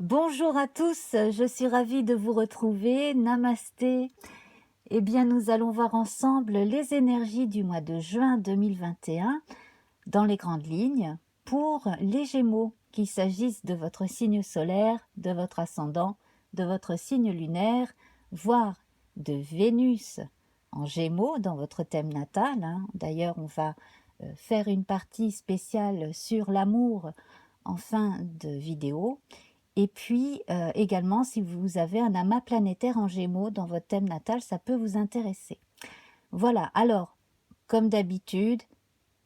Bonjour à tous, je suis ravie de vous retrouver. Namasté. Eh bien, nous allons voir ensemble les énergies du mois de juin 2021 dans les grandes lignes pour les Gémeaux, qu'il s'agisse de votre signe solaire, de votre ascendant, de votre signe lunaire, voire de Vénus en Gémeaux dans votre thème natal. D'ailleurs, on va faire une partie spéciale sur l'amour en fin de vidéo. Et puis également, si vous avez un amas planétaire en Gémeaux dans votre thème natal, ça peut vous intéresser. Voilà, alors, comme d'habitude,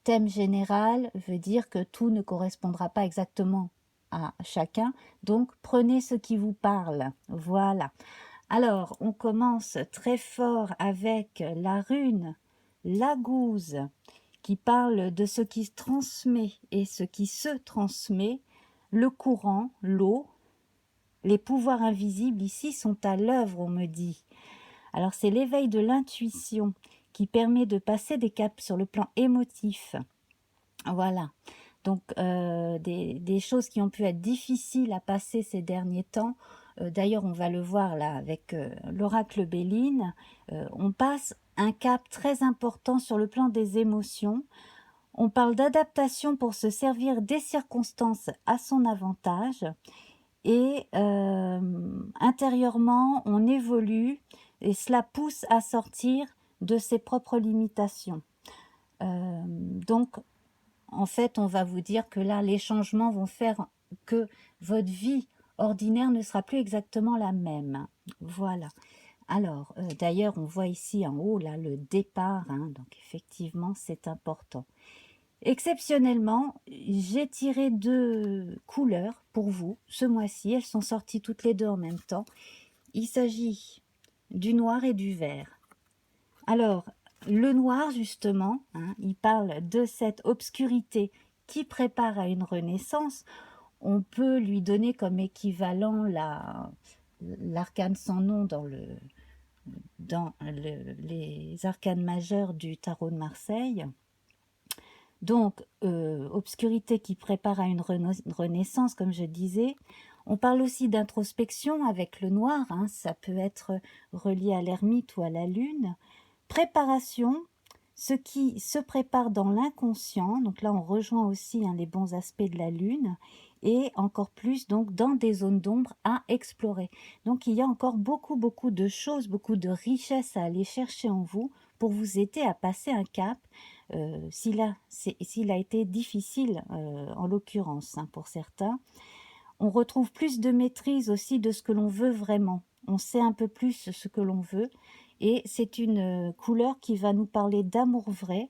thème général veut dire que tout ne correspondra pas exactement à chacun, donc prenez ce qui vous parle. Voilà. Alors, on commence très fort avec la rune, la gouze, qui parle de ce qui se transmet et ce qui se transmet, le courant, l'eau. Les pouvoirs invisibles ici sont à l'œuvre, on me dit. Alors c'est l'éveil de l'intuition qui permet de passer des caps sur le plan émotif. Voilà. Donc des choses qui ont pu être difficiles à passer ces derniers temps. D'ailleurs, on va le voir là avec l'oracle Béline. On passe un cap très important sur le plan des émotions. On parle d'adaptation pour se servir des circonstances à son avantage. Et intérieurement, on évolue et cela pousse à sortir de ses propres limitations. Donc, en fait, on va vous dire que là, les changements vont faire que votre vie ordinaire ne sera plus exactement la même. Voilà. Alors, d'ailleurs, on voit ici en haut, là, le départ. Donc, effectivement, c'est important. Exceptionnellement, j'ai tiré 2 couleurs pour vous ce mois-ci. Elles sont sorties toutes les deux en même temps. Il s'agit du noir et du vert. Alors, le noir, justement, il parle de cette obscurité qui prépare à une renaissance. On peut lui donner comme équivalent l'arcane sans nom dans les arcanes majeures du tarot de Marseille. Donc, obscurité qui prépare à une renaissance, comme je disais. On parle aussi d'introspection avec le noir, ça peut être relié à l'ermite ou à la lune. Préparation, ce qui se prépare dans l'inconscient, donc là on rejoint aussi les bons aspects de la lune, et encore plus donc dans des zones d'ombre à explorer. Donc il y a encore beaucoup de choses, beaucoup de richesses à aller chercher en vous pour vous aider à passer un cap, s'il a été difficile en l'occurrence pour certains. On retrouve plus de maîtrise aussi de ce que l'on veut vraiment. On sait un peu plus ce que l'on veut et c'est une couleur qui va nous parler d'amour vrai.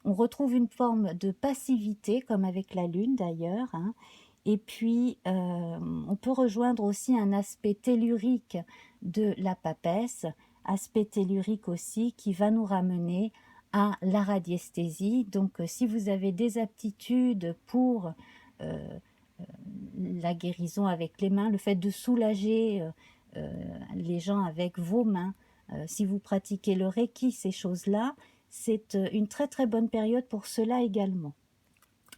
On retrouve une forme de passivité comme avec la lune d'ailleurs. Et puis on peut rejoindre aussi un aspect tellurique de la papesse, aspect tellurique aussi qui va nous ramener à la radiesthésie. Donc si vous avez des aptitudes pour la guérison avec les mains, le fait de soulager les gens avec vos mains, si vous pratiquez le Reiki, ces choses-là, c'est une très bonne période pour cela également.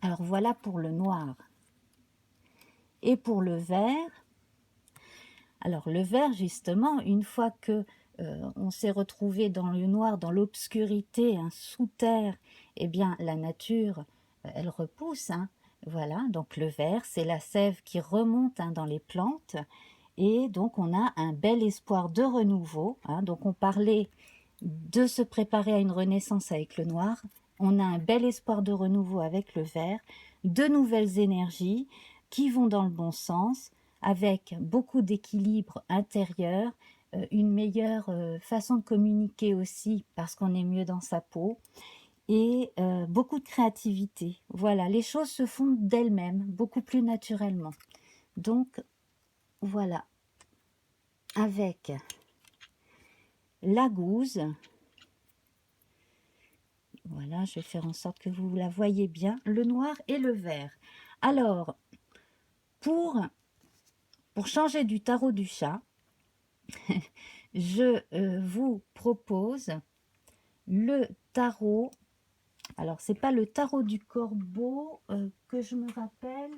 Alors voilà pour le noir. Et pour le vert, alors le vert justement, une fois que on s'est retrouvé dans le noir, dans l'obscurité, sous terre, eh bien la nature, elle repousse. Voilà, donc le vert, c'est la sève qui remonte dans les plantes. Et donc on a un bel espoir de renouveau. Donc on parlait de se préparer à une renaissance avec le noir. On a un bel espoir de renouveau avec le vert, de nouvelles énergies qui vont dans le bon sens, avec beaucoup d'équilibre intérieur, une meilleure façon de communiquer aussi parce qu'on est mieux dans sa peau et beaucoup de créativité. Voilà, les choses se font d'elles-mêmes, beaucoup plus naturellement. Donc voilà, avec la gouze, voilà, je vais faire en sorte que vous la voyez bien, le noir et le vert. Alors, pour changer du tarot du chat, je vous propose le tarot. Alors, c'est pas le tarot du corbeau que je me rappelle.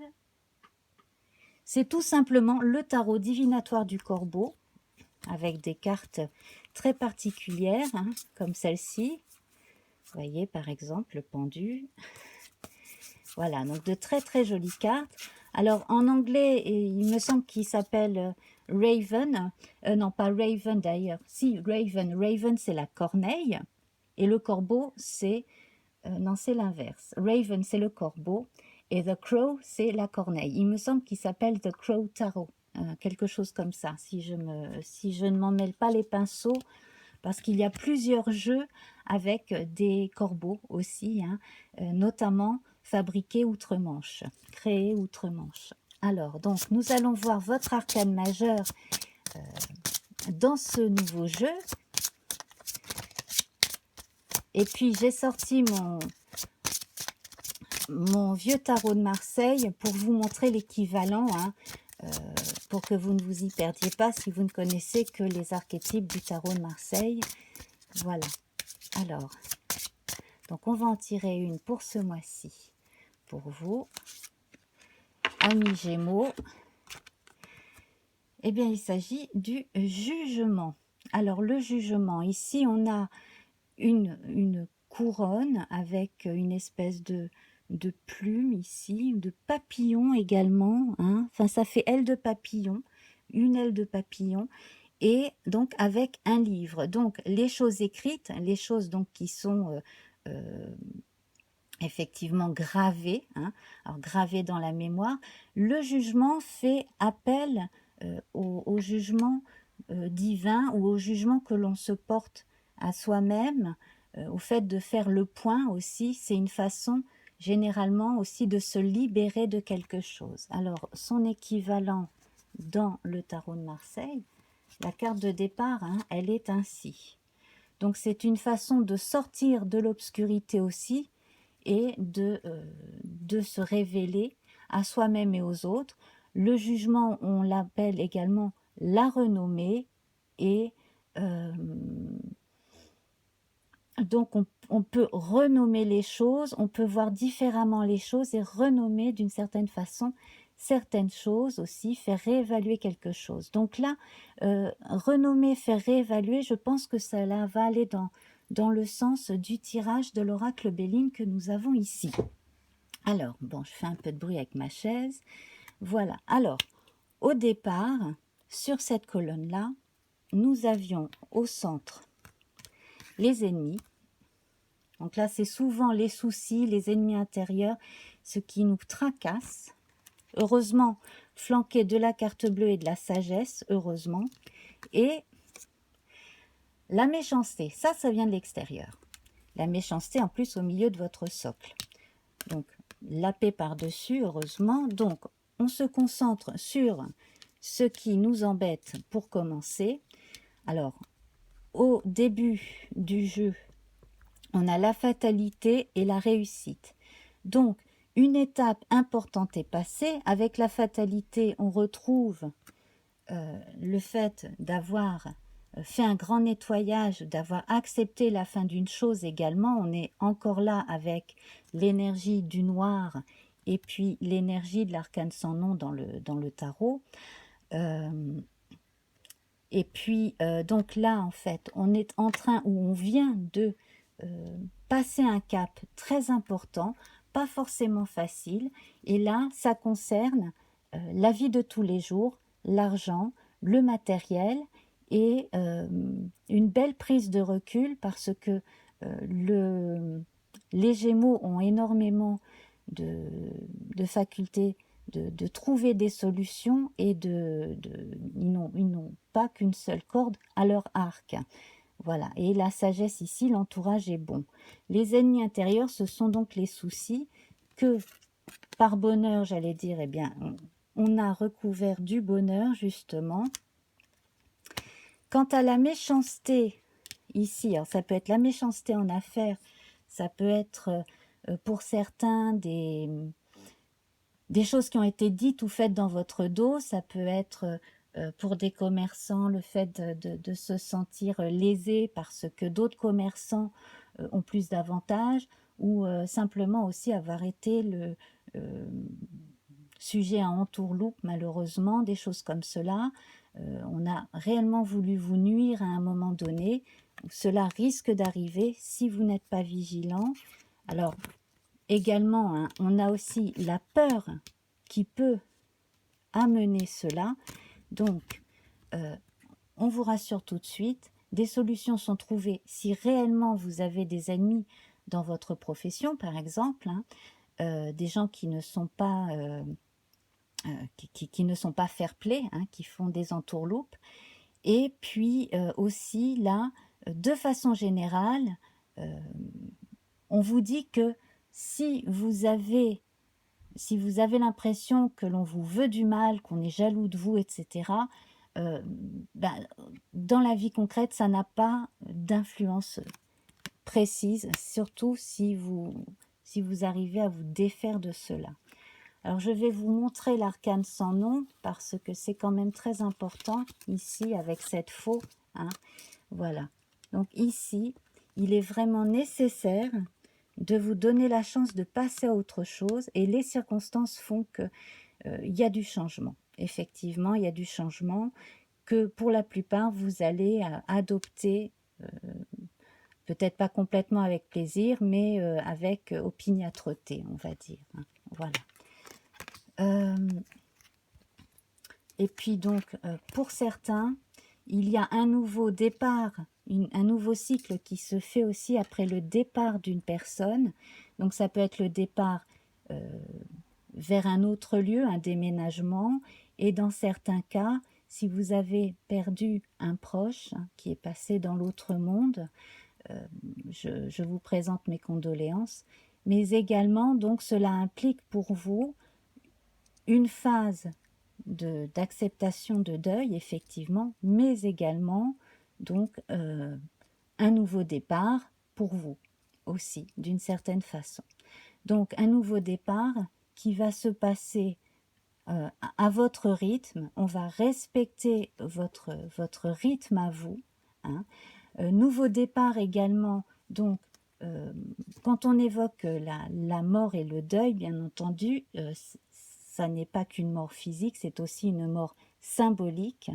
C'est tout simplement le tarot divinatoire du Corbeau, avec des cartes très particulières, hein, comme celle-ci. Vous voyez, par exemple, le pendu. Voilà, donc de très très jolies cartes. Alors, en anglais, il me semble qu'il s'appelle Raven. Non, pas Raven d'ailleurs. Si, Raven. Raven, c'est la corneille. Et le corbeau, c'est... non, c'est l'inverse. Raven, c'est le corbeau. Et The Crow, c'est la corneille. Il me semble qu'il s'appelle The Crow Tarot. Quelque chose comme ça, si je ne m'en mêle pas les pinceaux, parce qu'il y a plusieurs jeux avec des corbeaux aussi, hein, notamment fabriqués outre-Manche, créés outre-Manche. Alors, donc, nous allons voir votre arcane majeur dans ce nouveau jeu. Et puis, j'ai sorti mon vieux tarot de Marseille pour vous montrer l'équivalent, hein, pour que vous ne vous y perdiez pas si vous ne connaissez que les archétypes du tarot de Marseille. Voilà. Alors, donc on va en tirer une pour ce mois-ci. Pour vous, amis Gémeaux, eh bien, il s'agit du jugement. Alors, le jugement, ici, on a une couronne avec une espèce de plume ici, de papillon également, hein. Enfin, ça fait aile de papillon, une aile de papillon, et donc avec un livre. Donc, les choses écrites, les choses donc qui sont effectivement gravées, hein, alors gravées dans la mémoire. Le jugement fait appel au jugement divin ou au jugement que l'on se porte à soi-même, au fait de faire le point aussi. C'est une façon généralement aussi de se libérer de quelque chose. Alors, son équivalent dans le tarot de Marseille, la carte de départ, hein, elle est ainsi. Donc, c'est une façon de sortir de l'obscurité aussi et de se révéler à soi-même et aux autres. Le jugement, on l'appelle également la renommée, et donc on peut renommer les choses, on peut voir différemment les choses et renommer d'une certaine façon certaines choses aussi, faire réévaluer quelque chose. Donc là, renommer, faire réévaluer, je pense que cela va aller dans le sens du tirage de l'oracle Béline que nous avons ici. Alors, bon, je fais un peu de bruit avec ma chaise. Voilà. Alors, au départ, sur cette colonne-là, nous avions au centre les ennemis. Donc là, c'est souvent les soucis, les ennemis intérieurs, ce qui nous tracasse. Heureusement, flanqué de la carte bleue et de la sagesse, heureusement. Et la méchanceté, ça vient de l'extérieur. La méchanceté, en plus, au milieu de votre socle. Donc, la paix par-dessus, heureusement. Donc, on se concentre sur ce qui nous embête pour commencer. Alors, au début du jeu, on a la fatalité et la réussite. Donc, une étape importante est passée. Avec la fatalité, on retrouve le fait d'avoir fait un grand nettoyage, d'avoir accepté la fin d'une chose également. On est encore là avec l'énergie du noir et puis l'énergie de l'arcane sans nom dans le tarot. Et puis, donc là, en fait, on est en train, ou on vient de passer un cap très important, pas forcément facile. Et là, ça concerne la vie de tous les jours, l'argent, le matériel, et une belle prise de recul, parce que les Gémeaux ont énormément de facultés de trouver des solutions, et ils n'ont pas qu'une seule corde à leur arc. Voilà, et la sagesse ici, l'entourage est bon. Les ennemis intérieurs, ce sont donc les soucis que, par bonheur, j'allais dire, eh bien, on a recouvert du bonheur, justement. Quant à la méchanceté, ici, alors ça peut être la méchanceté en affaires, ça peut être pour certains des choses qui ont été dites ou faites dans votre dos. Ça peut être pour des commerçants le fait de se sentir lésé parce que d'autres commerçants ont plus d'avantages, ou simplement aussi avoir été sujet à entourloupe malheureusement, des choses comme cela. On a réellement voulu vous nuire à un moment donné. Cela risque d'arriver si vous n'êtes pas vigilant. Alors également, hein, on a aussi la peur qui peut amener cela. Donc, on vous rassure tout de suite, des solutions sont trouvées si réellement vous avez des ennemis dans votre profession, par exemple, hein, des gens qui ne sont pas, qui ne sont pas fair-play, hein, qui font des entourloupes. Et puis aussi là, de façon générale, on vous dit que si vous avez l'impression que l'on vous veut du mal, qu'on est jaloux de vous, etc., ben, dans la vie concrète, ça n'a pas d'influence précise, surtout si vous arrivez à vous défaire de cela. Alors je vais vous montrer l'arcane sans nom, parce que c'est quand même très important ici avec cette faux, hein. Voilà. Donc ici, il est vraiment nécessaire de vous donner la chance de passer à autre chose, et les circonstances font que il y a du changement. Effectivement, il y a du changement que pour la plupart, vous allez adopter, peut-être pas complètement avec plaisir, mais avec opiniâtreté, on va dire, hein. Voilà. Et puis donc, pour certains, il y a un nouveau départ, un nouveau cycle qui se fait aussi après le départ d'une personne. Donc ça peut être le départ vers un autre lieu, un déménagement, et dans certains cas, si vous avez perdu un proche, hein, qui est passé dans l'autre monde, je vous présente mes condoléances, mais également, donc cela implique pour vous une phase d'acceptation de deuil, effectivement, mais également donc un nouveau départ pour vous aussi, d'une certaine façon. Donc un nouveau départ qui va se passer à votre rythme. On va respecter votre rythme à vous, hein. Nouveau départ également, donc quand on évoque la mort et le deuil, bien entendu, ça n'est pas qu'une mort physique, c'est aussi une mort symbolique.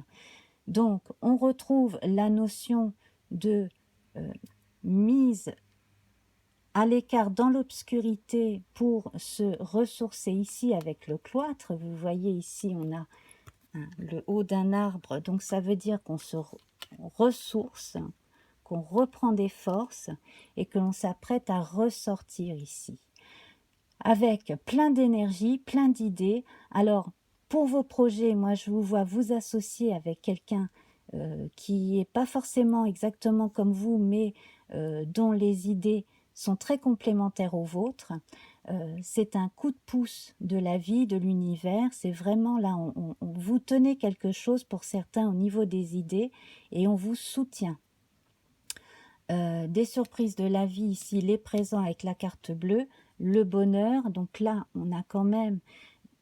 Donc on retrouve la notion de mise à l'écart dans l'obscurité pour se ressourcer ici avec le cloître. Vous voyez ici, on a le haut d'un arbre, donc ça veut dire qu'on se ressource, qu'on reprend des forces et que l'on s'apprête à ressortir ici. Avec plein d'énergie, plein d'idées. Alors, pour vos projets, moi je vous vois vous associer avec quelqu'un qui n'est pas forcément exactement comme vous, mais dont les idées sont très complémentaires aux vôtres. C'est un coup de pouce de la vie, de l'univers. C'est vraiment là, vous tenez quelque chose pour certains au niveau des idées et on vous soutient. Des surprises de la vie ici, les présents avec la carte bleue, le bonheur. Donc là, on a quand même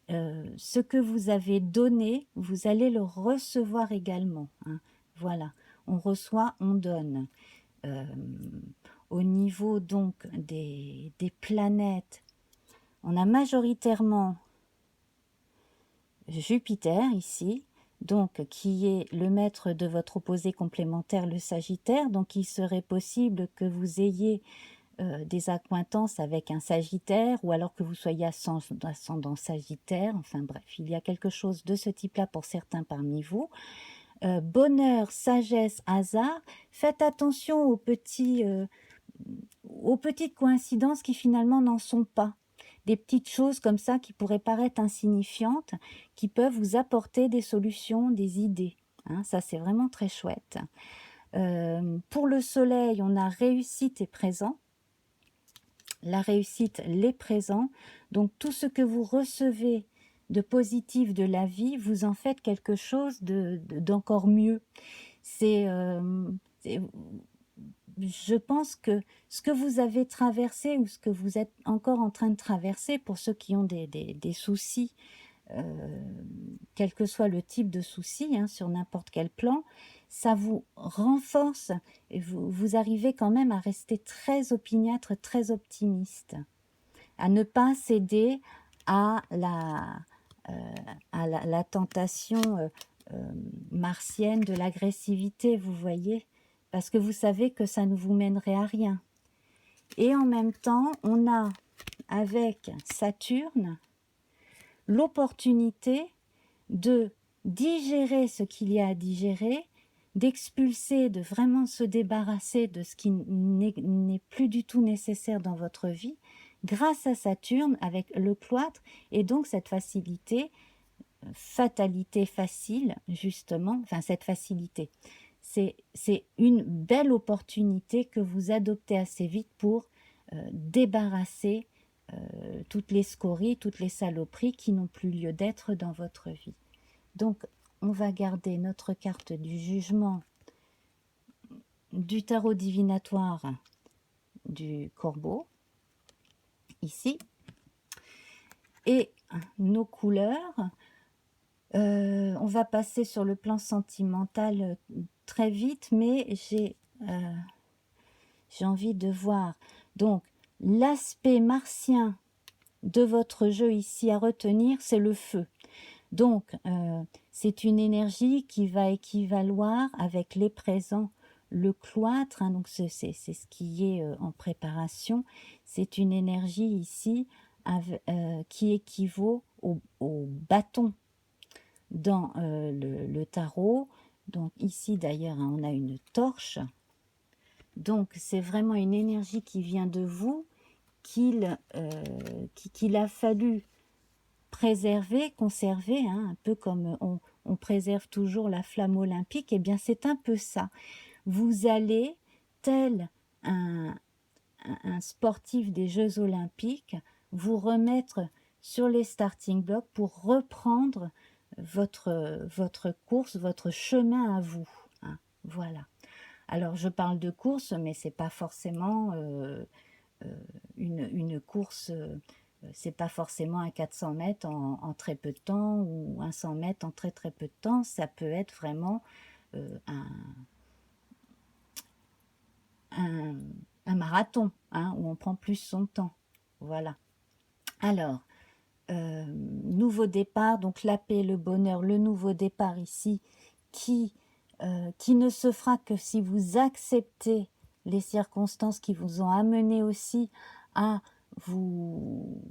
ce que vous avez donné, vous allez le recevoir également, hein. Voilà, on reçoit, on donne. Au niveau donc des planètes, on a majoritairement Jupiter ici, donc qui est le maître de votre opposé complémentaire, le Sagittaire. Donc il serait possible que vous ayez des accointances avec un Sagittaire, ou alors que vous soyez ascendant Sagittaire. Enfin bref, il y a quelque chose de ce type-là pour certains parmi vous. Bonheur, sagesse, hasard. Faites attention aux petites coïncidences qui finalement n'en sont pas. Des petites choses comme ça qui pourraient paraître insignifiantes, qui peuvent vous apporter des solutions, des idées, hein. Ça, c'est vraiment très chouette. Pour le soleil, on a réussite et présent. La réussite, les présents. Donc tout ce que vous recevez de positif de la vie, vous en faites quelque chose d'encore mieux. Je pense que ce que vous avez traversé, ou ce que vous êtes encore en train de traverser, pour ceux qui ont des soucis, quel que soit le type de souci, hein, sur n'importe quel plan, ça vous renforce et vous arrivez quand même à rester très opiniâtre, très optimiste, à ne pas céder à à la tentation martienne de l'agressivité, vous voyez, parce que vous savez que ça ne vous mènerait à rien. Et en même temps, on a avec Saturne l'opportunité de digérer ce qu'il y a à digérer, d'expulser, de vraiment se débarrasser de ce qui n'est plus du tout nécessaire dans votre vie, grâce à Saturne avec le cloître, et donc cette facilité, fatalité facile, justement, enfin cette facilité. C'est une belle opportunité que vous adoptez assez vite pour débarrasser toutes les scories, toutes les saloperies qui n'ont plus lieu d'être dans votre vie. Donc, on va garder notre carte du jugement du tarot divinatoire du Corbeau, ici. Et nos couleurs, on va passer sur le plan sentimental très vite, mais j'ai envie de voir. Donc, l'aspect martien de votre jeu ici à retenir, c'est le feu. Donc, c'est une énergie qui va équivaloir avec les présents, le cloître, hein, donc c'est ce qui est en préparation. C'est une énergie ici qui équivaut au bâton dans le tarot. Donc ici d'ailleurs, hein, on a une torche. Donc c'est vraiment une énergie qui vient de vous, qu'il a fallu préserver, conserver, hein, un peu comme on préserve toujours la flamme olympique. Eh bien c'est un peu ça. Vous allez, tel un sportif des Jeux olympiques, vous remettre sur les starting blocks pour reprendre votre course, votre chemin à vous, hein, voilà. Alors je parle de course, mais c'est pas forcément une course, c'est pas forcément un 400 mètres en très peu de temps ou un 100 mètres en très très peu de temps. Ça peut être vraiment un marathon, hein, où on prend plus son temps. Voilà. Alors, nouveau départ, donc la paix, le bonheur, le nouveau départ ici, qui ne se fera que si vous acceptez les circonstances qui vous ont amené aussi à vous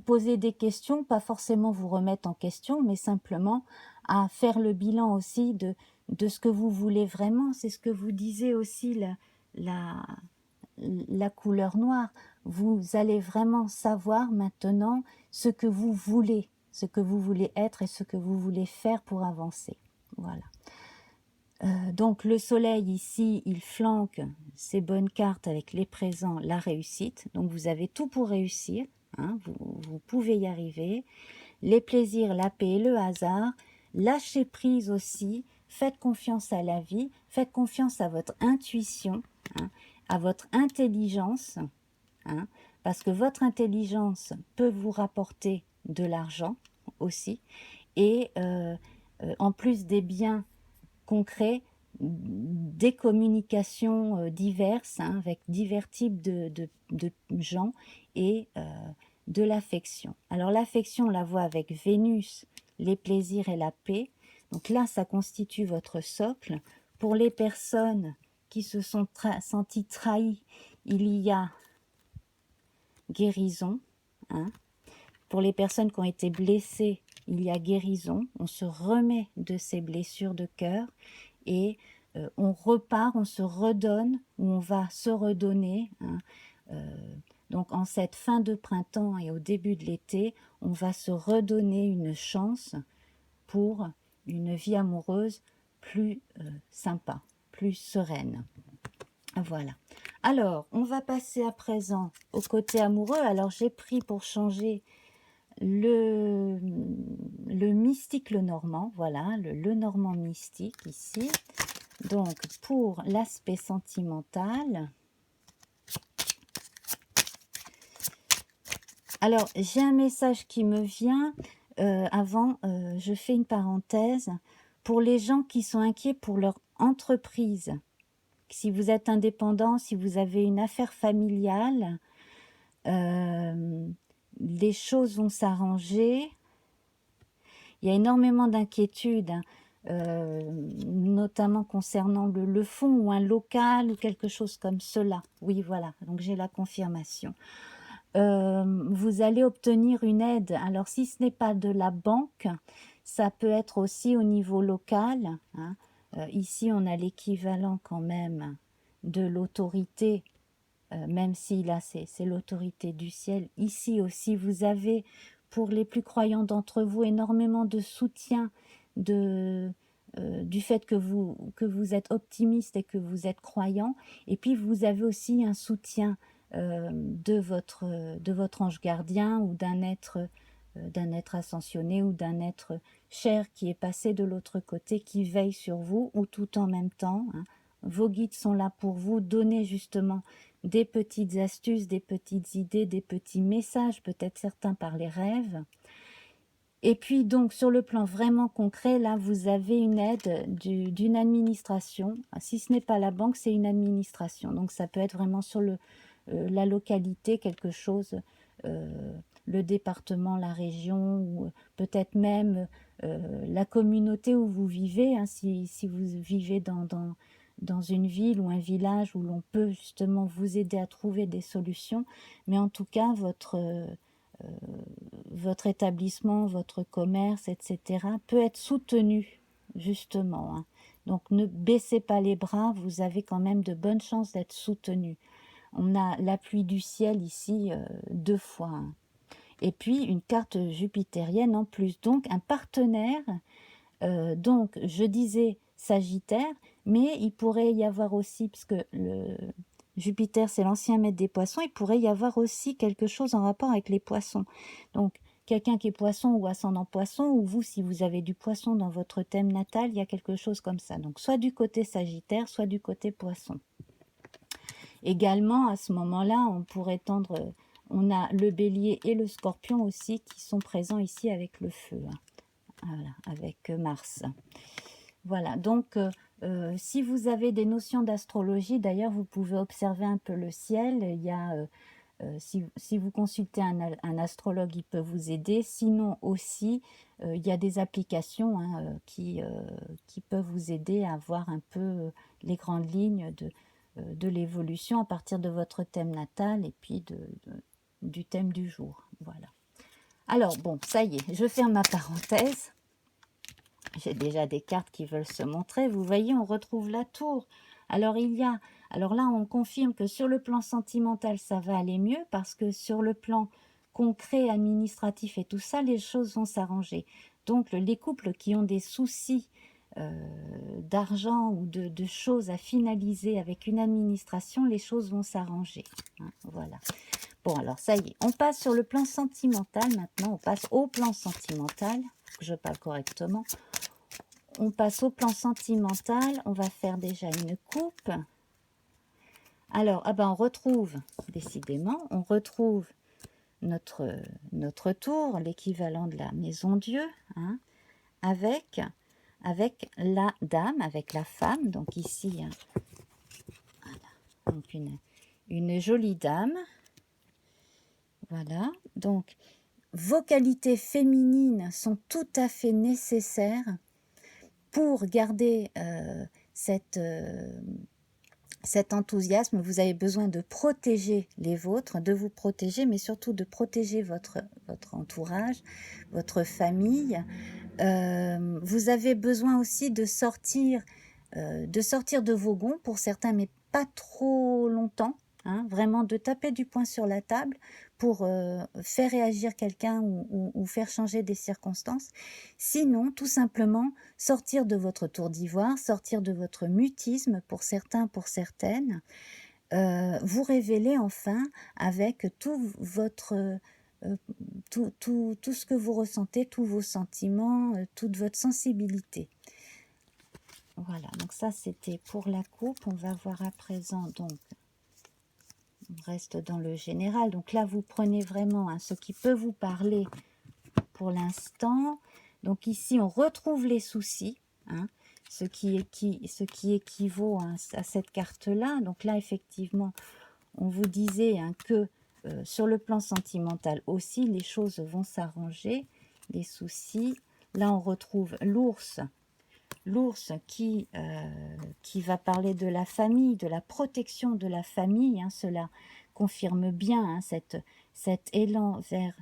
poser des questions, pas forcément vous remettre en question, mais simplement à faire le bilan aussi de ce que vous voulez vraiment. C'est ce que vous disiez aussi, la couleur noire. Vous allez vraiment savoir maintenant ce que vous voulez être et ce que vous voulez faire pour avancer. Voilà. Donc le soleil ici, il flanque ces bonnes cartes avec les présents, la réussite. Donc vous avez tout pour réussir, hein, vous pouvez y arriver. Les plaisirs, la paix et le hasard. Lâchez prise aussi, faites confiance à la vie, faites confiance à votre intuition, hein, à votre intelligence, hein, parce que votre intelligence peut vous rapporter de l'argent aussi, et en plus des biens concrets, des communications diverses, hein, avec divers types de gens, et de l'affection. Alors l'affection, on la voit avec Vénus, les plaisirs et la paix. Donc là, ça constitue votre socle. Pour les personnes qui se sont senties trahies, il y a guérison, hein. Pour les personnes qui ont été blessées, il y a guérison. On se remet de ces blessures de cœur et on repart, on se redonne, ou on va se redonner, hein. Donc en cette fin de printemps et au début de l'été, on va se redonner une chance pour une vie amoureuse plus sympa, plus sereine. Voilà. Alors, on va passer à présent au côté amoureux. Alors, j'ai pris pour changer le mystique, le normand. Voilà, le normand mystique ici. Donc, pour l'aspect sentimental. Alors, j'ai un message qui me vient. Avant, je fais une parenthèse. Pour les gens qui sont inquiets pour leur entreprise, si vous êtes indépendant, si vous avez une affaire familiale, les choses vont s'arranger. il y a énormément d'inquiétudes, hein, notamment concernant le fond ou un local ou quelque chose comme cela. Oui, voilà, donc j'ai la confirmation. Vous allez obtenir une aide. Alors, si ce n'est pas de la banque, ça peut être aussi au niveau local, hein. Ici, on a l'équivalent quand même de l'autorité, même si là, c'est l'autorité du ciel. Ici aussi, vous avez, pour les plus croyants d'entre vous, énormément de soutien du fait que vous êtes optimiste et que vous êtes croyant. Et puis, vous avez aussi un soutien de votre ange gardien ou d'un être ascensionné ou d'un être cher qui est passé de l'autre côté, qui veille sur vous, ou tout en même temps, hein. Vos guides sont là pour vous donner justement des petites astuces, des petites idées, des petits messages, peut-être certains par les rêves. Et puis donc sur le plan vraiment concret, là vous avez une aide d'une administration. Si ce n'est pas la banque, c'est une administration. Donc ça peut être vraiment sur la localité, quelque chose, le département, la région, ou peut-être même la communauté où vous vivez, hein, si vous vivez dans une ville ou un village où l'on peut justement vous aider à trouver des solutions. Mais en tout cas, votre établissement, votre commerce, etc., peut être soutenu, justement, hein. Donc ne baissez pas les bras, vous avez quand même de bonnes chances d'être soutenu. On a l'appui du ciel ici 2 fois, hein. Et puis une carte jupitérienne en plus, donc un partenaire. Donc je disais Sagittaire, mais il pourrait y avoir aussi, puisque Jupiter c'est l'ancien maître des poissons, il pourrait y avoir aussi quelque chose en rapport avec les poissons. Donc quelqu'un qui est poisson ou ascendant poisson, ou vous si vous avez du poisson dans votre thème natal, il y a quelque chose comme ça. Donc soit du côté Sagittaire, soit du côté poisson. Également, à ce moment-là, on pourrait tendre, on a le bélier et le scorpion aussi qui sont présents ici avec le feu, hein. Voilà, avec Mars. Voilà, donc si vous avez des notions d'astrologie, d'ailleurs, vous pouvez observer un peu le ciel. Il y a, si vous consultez un astrologue, il peut vous aider. Sinon aussi, il y a des applications, hein, qui peuvent vous aider à voir un peu les grandes lignes de l'évolution à partir de votre thème natal et puis du thème du jour. Voilà. Alors bon, ça y est, je ferme ma parenthèse. J'ai déjà des cartes qui veulent se montrer. Vous voyez, on retrouve la tour. Alors alors là, on confirme que sur le plan sentimental, ça va aller mieux parce que sur le plan concret, administratif et tout ça, les choses vont s'arranger. Donc les couples qui ont des soucis d'argent ou de choses à finaliser avec une administration, les choses vont s'arranger, hein, voilà. Bon, alors ça y est, on passe sur le plan sentimental maintenant, on passe au plan sentimental, faut que je parle correctement. On passe au plan sentimental, on va faire déjà une coupe. Alors, ah ben on retrouve, décidément, on retrouve notre tour, l'équivalent de la maison Dieu, hein, avec la dame, avec la femme, donc ici, hein, voilà, donc une jolie dame. Voilà, donc vos qualités féminines sont tout à fait nécessaires pour garder cet enthousiasme. Vous avez besoin de protéger les vôtres, de vous protéger, mais surtout de protéger votre entourage, votre famille. Vous avez besoin aussi de sortir de vos gonds pour certains, mais pas trop longtemps, hein, vraiment de taper du poing sur la table pour faire réagir quelqu'un ou faire changer des circonstances. Sinon, tout simplement, sortir de votre tour d'ivoire, sortir de votre mutisme pour certains, pour certaines, vous révéler enfin avec tout votre... tout ce que vous ressentez, tous vos sentiments, toute votre sensibilité. Voilà, donc ça c'était pour la coupe. On va voir à présent, donc on reste dans le général. Donc là vous prenez vraiment, hein, ce qui peut vous parler pour l'instant. Donc ici on retrouve les soucis, hein, ce qui équivaut, hein, à cette carte-là. Donc là effectivement on vous disait, hein, que sur le plan sentimental aussi les choses vont s'arranger, les soucis. là on retrouve l'ours. L'ours qui va parler de la famille, de la protection de la famille. Hein, cela confirme bien hein, cet élan vers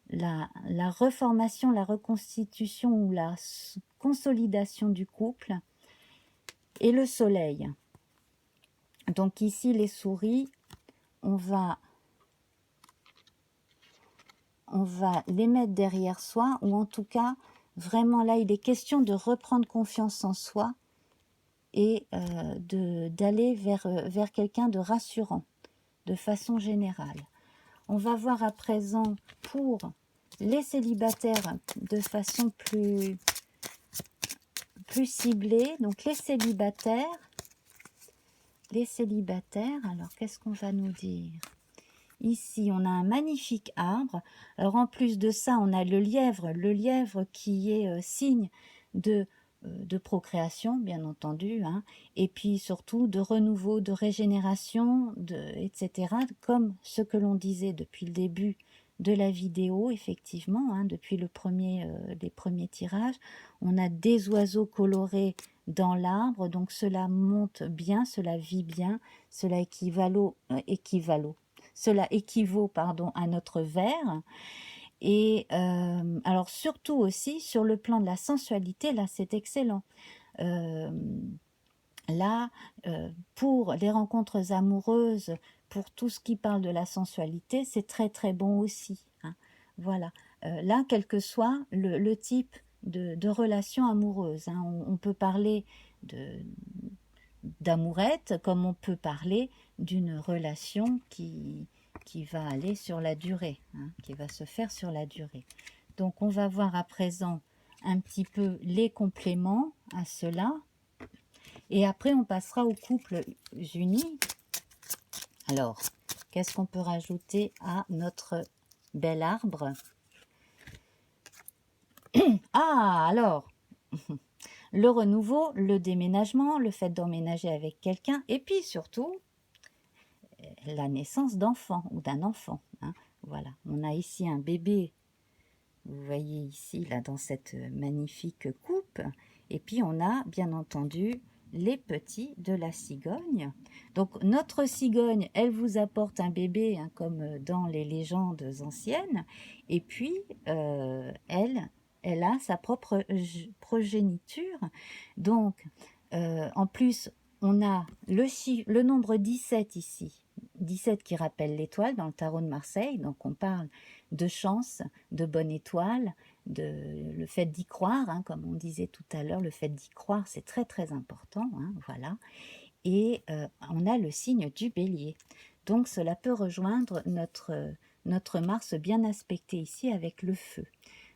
la reformation, la reconstitution ou la consolidation du couple. Et le soleil. Donc ici, les souris, on va les mettre derrière soi, ou en tout cas, vraiment là, il est question de reprendre confiance en soi et d'aller vers quelqu'un de rassurant, de façon générale. On va voir à présent pour les célibataires de façon plus ciblée. Donc les célibataires, alors qu'est-ce qu'on va nous dire ? Ici, on a un magnifique arbre. Alors, en plus de ça, on a le lièvre qui est signe de procréation, bien entendu, hein, et puis surtout de renouveau, de régénération, etc., comme ce que l'on disait depuis le début de la vidéo, effectivement, hein, depuis les premiers tirages. On a des oiseaux colorés dans l'arbre, donc cela monte bien, cela vit bien, cela cela équivaut à notre verre. Et alors surtout aussi sur le plan de la sensualité, là c'est excellent. Là, pour les rencontres amoureuses, pour tout ce qui parle de la sensualité, c'est très très bon aussi. Hein. Voilà. Là, quel que soit le type de relation amoureuse, hein, on peut parler d'amourette, comme on peut parler d'une relation qui va aller sur la durée, hein, qui va se faire sur la durée. Donc on va voir à présent un petit peu les compléments à cela. Et après on passera aux couples unis. Alors, qu'est-ce qu'on peut rajouter à notre bel arbre? Ah, alors le renouveau, le déménagement, le fait d'emménager avec quelqu'un, et puis surtout, la naissance d'enfants ou d'un enfant. Hein. Voilà, on a ici un bébé, vous voyez ici, là, dans cette magnifique coupe, et puis on a, bien entendu, les petits de la cigogne. Donc notre cigogne, elle vous apporte un bébé, hein, comme dans les légendes anciennes, et puis elle a sa propre progéniture. Donc, en plus, on a le nombre 17 ici, 17 qui rappelle l'étoile dans le tarot de Marseille, donc on parle de chance, de bonne étoile, le fait d'y croire, hein, comme on disait tout à l'heure, le fait d'y croire, c'est très très important, hein, voilà. Et on a le signe du bélier. Donc cela peut rejoindre notre Mars bien aspecté ici avec le feu.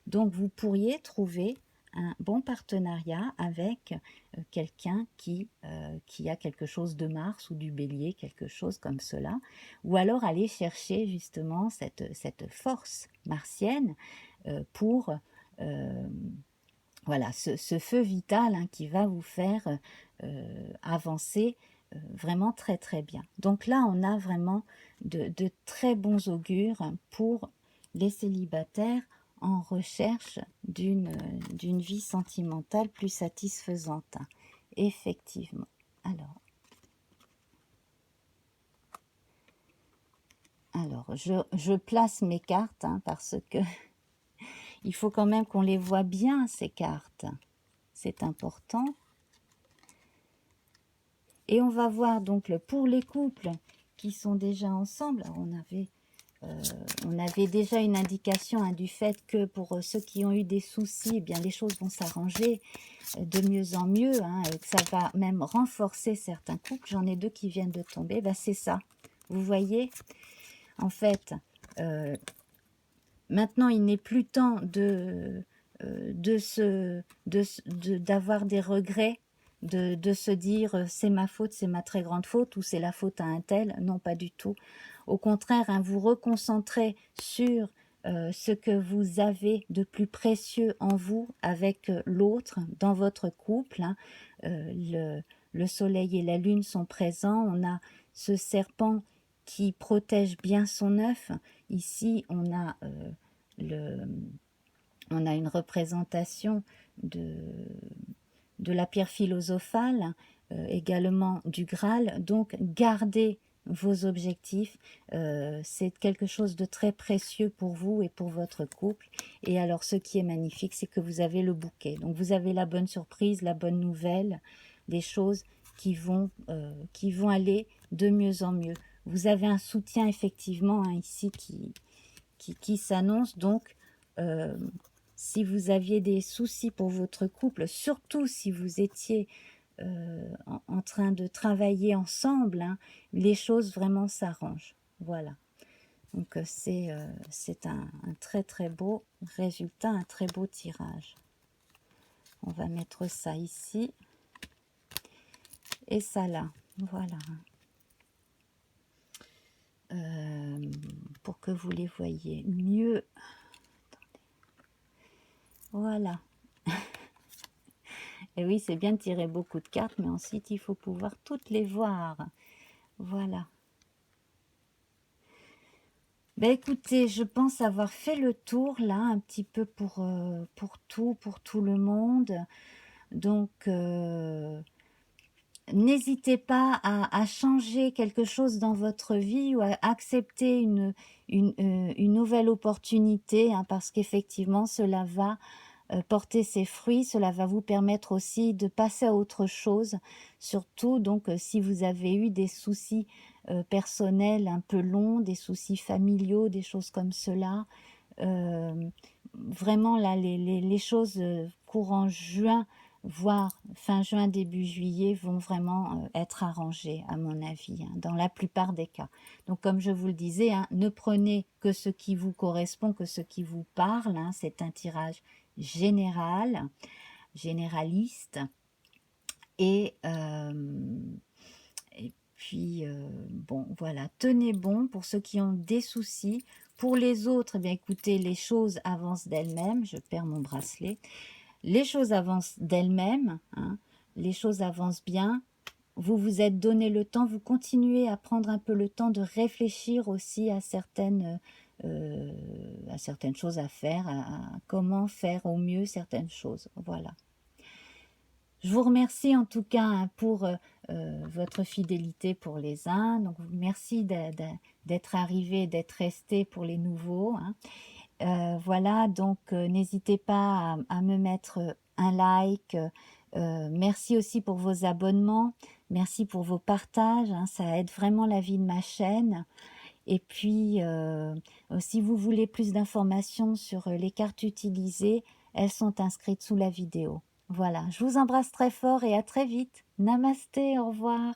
Donc vous pourriez trouver un bon partenariat avec quelqu'un qui a quelque chose de Mars ou du bélier, quelque chose comme cela, ou alors aller chercher justement cette force martienne pour voilà, ce feu vital hein, qui va vous faire avancer vraiment très très bien. Donc là, on a vraiment de très bons augures pour les célibataires en recherche d'une vie sentimentale plus satisfaisante. Effectivement. Alors je place mes cartes hein, parce que il faut quand même qu'on les voit bien, ces cartes. C'est important. Et on va voir donc pour les couples qui sont déjà ensemble. Alors on avait déjà une indication hein, du fait que pour ceux qui ont eu des soucis, eh bien les choses vont s'arranger de mieux en mieux, hein, et que ça va même renforcer certains couples. J'en ai deux qui viennent de tomber. Ben, c'est ça. Vous voyez, en fait, maintenant il n'est plus temps d'avoir des regrets, de se dire c'est ma faute, c'est ma très grande faute ou c'est la faute à un tel. Non, pas du tout. Au contraire, hein, vous reconcentrez sur ce que vous avez de plus précieux en vous avec l'autre, dans votre couple. Hein. Le soleil et la lune sont présents. On a ce serpent qui protège bien son œuf. Ici, on a on a une représentation de la pierre philosophale, également du Graal. Donc gardez vos objectifs, c'est quelque chose de très précieux pour vous et pour votre couple. Et alors ce qui est magnifique, c'est que vous avez le bouquet, donc vous avez la bonne surprise, la bonne nouvelle, des choses qui vont aller de mieux en mieux. Vous avez un soutien effectivement, hein, ici qui s'annonce. Donc si vous aviez des soucis pour votre couple, surtout si vous étiez en train de travailler ensemble, hein, les choses vraiment s'arrangent. Voilà. Donc c'est un très très beau résultat, un très beau tirage. On va mettre ça ici et ça là. Voilà. Pour que vous les voyez mieux. Voilà. Et oui, c'est bien de tirer beaucoup de cartes, mais ensuite il faut pouvoir toutes les voir. Voilà. Ben écoutez, je pense avoir fait le tour là, un petit peu pour tout le monde. Donc, n'hésitez pas à changer quelque chose dans votre vie ou à accepter une nouvelle opportunité, hein, parce qu'effectivement, cela va porter ses fruits, cela va vous permettre aussi de passer à autre chose. Surtout, donc, si vous avez eu des soucis personnels un peu longs, des soucis familiaux, des choses comme cela, vraiment là, les choses courant juin, voire fin juin, début juillet, vont vraiment être arrangées, à mon avis, hein, dans la plupart des cas. Donc, comme je vous le disais, hein, ne prenez que ce qui vous correspond, que ce qui vous parle, hein, c'est un tirage général, généraliste, et puis bon, voilà, tenez bon pour ceux qui ont des soucis. Pour les autres, eh bien écoutez, les choses avancent d'elles-mêmes. Je perds mon bracelet. Les choses avancent d'elles-mêmes, hein, les choses avancent bien. Vous vous êtes donné le temps, vous continuez à prendre un peu le temps de réfléchir aussi à certaines choses à faire, à comment faire au mieux certaines choses. Voilà. Je vous remercie en tout cas, hein, pour votre fidélité pour les uns. Donc merci d'être arrivé, d'être resté pour les nouveaux, hein. Voilà, donc n'hésitez pas à me mettre un like. Merci aussi pour vos abonnements. Merci pour vos partages, hein, ça aide vraiment la vie de ma chaîne. Et puis, si vous voulez plus d'informations sur les cartes utilisées, elles sont inscrites sous la vidéo. Voilà, je vous embrasse très fort et à très vite. Namasté, au revoir.